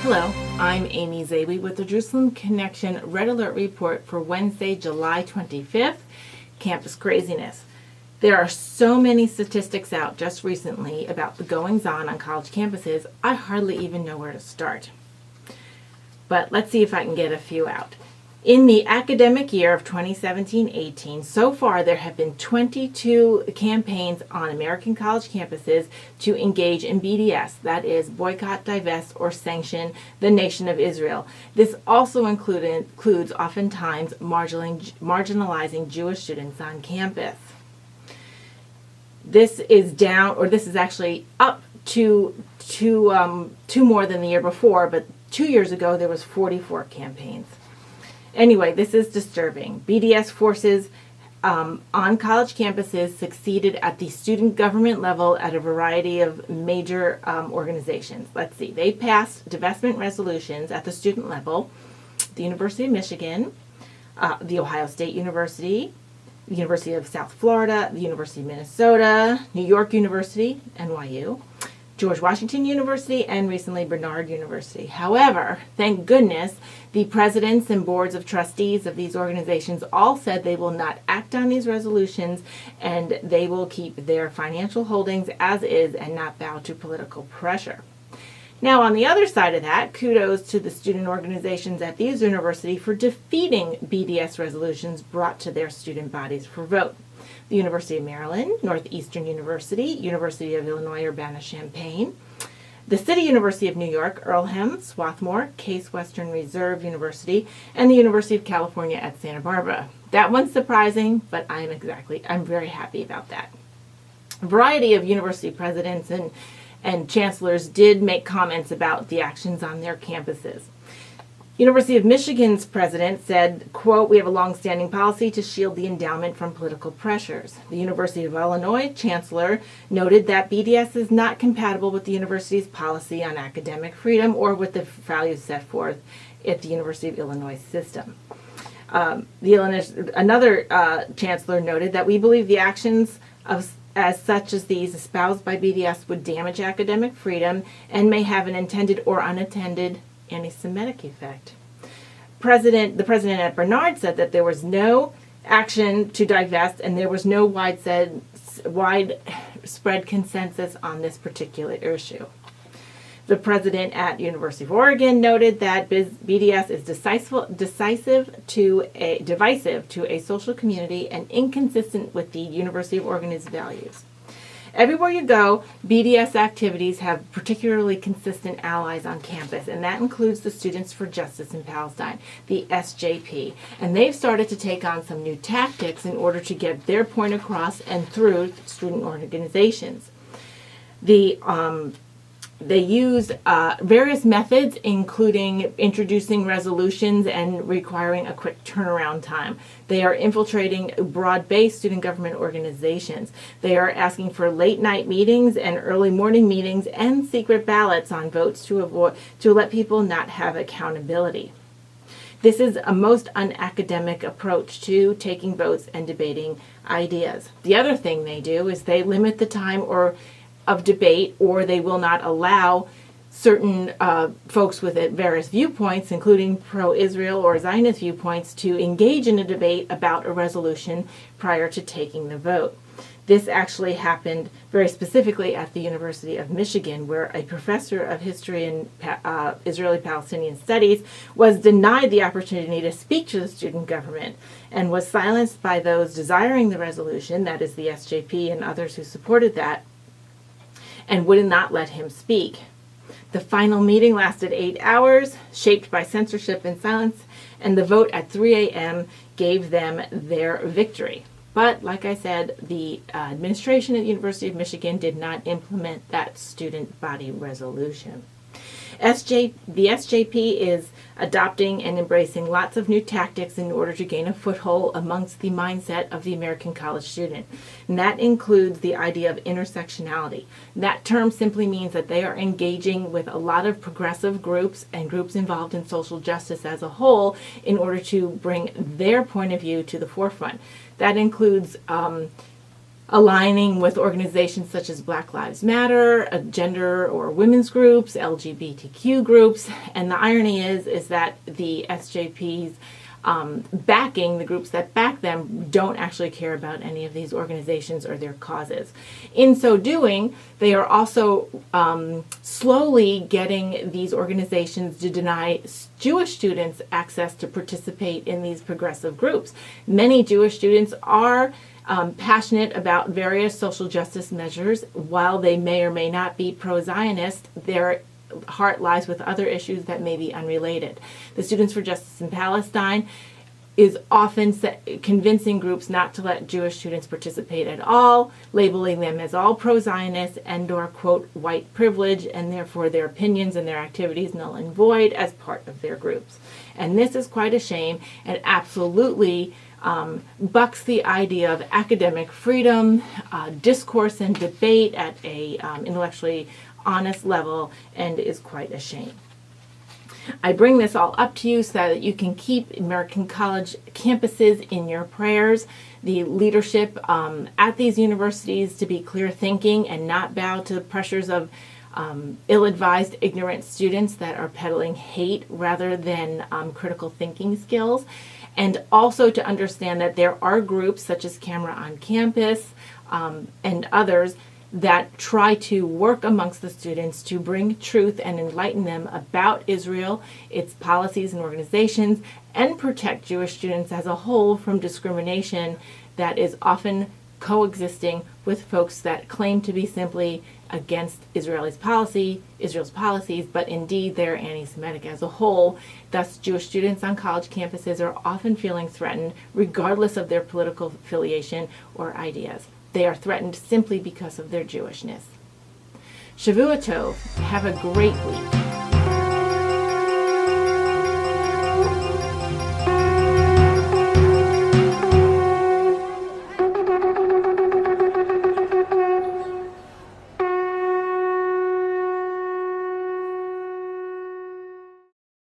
Hello, I'm Amy Zawi with the Jerusalem Connection Red Alert Report for Wednesday, July 25th, Campus Craziness. There are so many statistics out just recently about the goings-on on college campuses, I hardly even know where to start. But let's see if I can get a few out. In the academic year of 2017-18, so far there have been 22 campaigns on American college campuses to engage in BDS, that is, boycott, divest, or sanction the nation of Israel. This also includes oftentimes marginalizing Jewish students on campus. This is actually up to two more than the year before, but 2 years ago there was 44 campaigns. Anyway, this is disturbing. BDS forces on college campuses succeeded at the student government level at a variety of major organizations. Let's see. They passed divestment resolutions at the student level, the University of Michigan, the Ohio State University, the University of South Florida, the University of Minnesota, New York University, NYU, George Washington University, and recently Barnard University. However, thank goodness, the presidents and boards of trustees of these organizations all said they will not act on these resolutions and they will keep their financial holdings as is and not bow to political pressure. Now, on the other side of that, kudos to the student organizations at these universities for defeating BDS resolutions brought to their student bodies for vote. The University of Maryland, Northeastern University, University of Illinois Urbana-Champaign, the City University of New York, Earlham, Swarthmore, Case Western Reserve University, and the University of California at Santa Barbara. That one's surprising, but I'm very happy about that. A variety of university presidents and chancellors did make comments about the actions on their campuses. University of Michigan's president said, quote, "We have a long-standing policy to shield the endowment from political pressures." The University of Illinois chancellor noted that BDS is not compatible with the university's policy on academic freedom or with the values set forth at the University of Illinois system. Another chancellor noted that we believe the actions as such as these espoused by BDS would damage academic freedom and may have an intended or unintended anti-Semitic effect. The president at Barnard said that there was no action to divest and there was no widespread consensus on this particular issue. The president at University of Oregon noted that BDS is divisive to a social community and inconsistent with the University of Oregon's values. Everywhere you go, BDS activities have particularly consistent allies on campus, and that includes the Students for Justice in Palestine, the SJP. And they've started to take on some new tactics in order to get their point across and through student organizations. They use various methods, including introducing resolutions and requiring a quick turnaround time. They are infiltrating broad-based student government organizations. They are asking for late-night meetings and early morning meetings and secret ballots on votes to let people not have accountability. This is a most unacademic approach to taking votes and debating ideas. The other thing they do is they limit the time of debate, or they will not allow certain folks with various viewpoints, including pro-Israel or Zionist viewpoints, to engage in a debate about a resolution prior to taking the vote. This actually happened very specifically at the University of Michigan, where a professor of history and Israeli-Palestinian studies was denied the opportunity to speak to the student government and was silenced by those desiring the resolution, that is the SJP and others who supported that, and would not let him speak. The final meeting lasted 8 hours, shaped by censorship and silence, and the vote at 3 a.m. gave them their victory. But, like I said, the administration at the University of Michigan did not implement that student body resolution. The SJP is adopting and embracing lots of new tactics in order to gain a foothold amongst the mindset of the American college student. And that includes the idea of intersectionality. That term simply means that they are engaging with a lot of progressive groups and groups involved in social justice as a whole in order to bring their point of view to the forefront. That includes aligning with organizations such as Black Lives Matter, gender or women's groups, LGBTQ groups. And the irony is that the SJPs backing, the groups that back them, don't actually care about any of these organizations or their causes. In so doing, they are also slowly getting these organizations to deny Jewish students access to participate in these progressive groups. Many Jewish students are passionate about various social justice measures. While they may or may not be pro-Zionist, their heart lies with other issues that may be unrelated. The Students for Justice in Palestine is often convincing groups not to let Jewish students participate at all, labeling them as all pro-Zionist and or, quote, white privilege, and therefore their opinions and their activities null and void as part of their groups. And this is quite a shame and absolutely bucks the idea of academic freedom, discourse and debate at a intellectually honest level, and is quite a shame. I bring this all up to you so that you can keep American college campuses in your prayers, the leadership at these universities to be clear thinking and not bow to the pressures of ill-advised, ignorant students that are peddling hate rather than critical thinking skills. And also to understand that there are groups such as Camera on Campus and others that try to work amongst the students to bring truth and enlighten them about Israel, its policies and organizations, and protect Jewish students as a whole from discrimination that is often coexisting with folks that claim to be simply against Israel's policies, but indeed they're anti-Semitic as a whole. Thus, Jewish students on college campuses are often feeling threatened regardless of their political affiliation or ideas. They are threatened simply because of their Jewishness. Shavua Tov. Have a great week.